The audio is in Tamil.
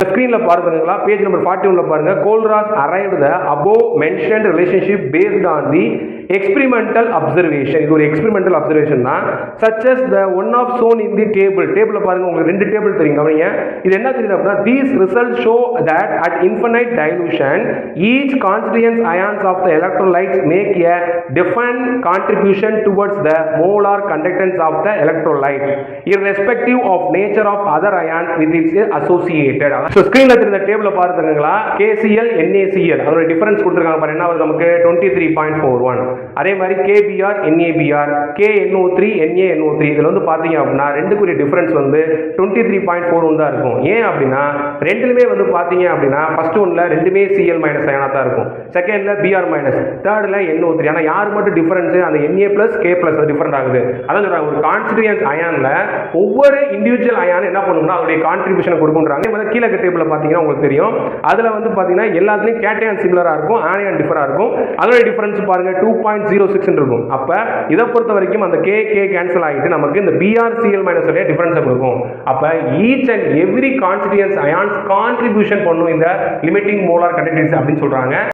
ஸ்கிரீன்ல பாருங்களா, பேஜ் நம்பர் 41ல பாருங்க. கோல்ராஸ் arrived the above mentioned relationship based on the experimental observation. இது ஒரு experimental observation தான். Such as the one of shown in the table. டேபிள்ல பாருங்க, உங்களுக்கு ரெண்டு டேபிள் தெரியும், கவனிங்க. இது என்ன தெரியுது அப்படின்னா, these results show that at infinite dilution each constituent ions of the electrolytes make a definite contribution towards the molar conductance of the electrolyte irrespective of nature of other ions with its associated. So ஸ்கிரீன்ல தெரியுற டேபிள்ல பாருங்களா, KCl NaCl அதோட டிஃபரன்ஸ் கொடுத்திருக்காங்க பாருங்க. என்ன வருது நமக்கு 23.41. அதே மாதிரி KBr NaBr KNO3 NaNO3 இதுல வந்து பாத்தீங்க அப்படின்னா ரெண்டுக்குரிய டிஃபரன்ஸ் வந்து 23.41 தான் இருக்கும். ஏன் அப்படின்னா ரெண்டுலயுமே வந்து பாத்தீங்க அப்படின்னா ஃபர்ஸ்ட் ஒன்ல ரெண்டுமே Cl- அயனா தான் இருக்கும், செகண்ட்ல Br-, தேர்ட்ல NO3. ஆனா யார் மட்டும் டிஃபரன்ஸ் அந்த Na+ K+ அது டிஃபரண்ட் ஆகுது. அதான் சொல்றாங்க, ஒரு கான்ஸ்டிட்யூயன்ட் அயான்ல ஒவ்வொரு இண்டிவிஜுவல் அயான் என்ன பண்ணும்னா அதோட கான்ட்ரிபியூஷன் கொடுக்கும்ன்றாங்க. இந்த கீழ டேபிள்ல பாத்தீங்கன்னா உங்களுக்கு தெரியும், அதுல வந்து பாத்தீங்கன்னா எல்லாத்துலயும் கேட்டையான் சிமிலரா இருக்கும், ஆனியான் டிஃபரா இருக்கும். அதோட டிஃபரன்ஸ் பாருங்க 2.06 இருக்கும். அப்ப இத பொறுத்த வரைக்கும் அந்த K கேன்சல் ஆகிட்டு நமக்கு இந்த Br-Cl- உடைய டிஃபரன்ஸ் கொடுக்கும். அப்ப each and every constituent ions contribution பண்ணும் இந்த லிமிட்டிங் மோலார் கண்டக்டன்ஸ் அப்படின்னு சொல்றாங்க.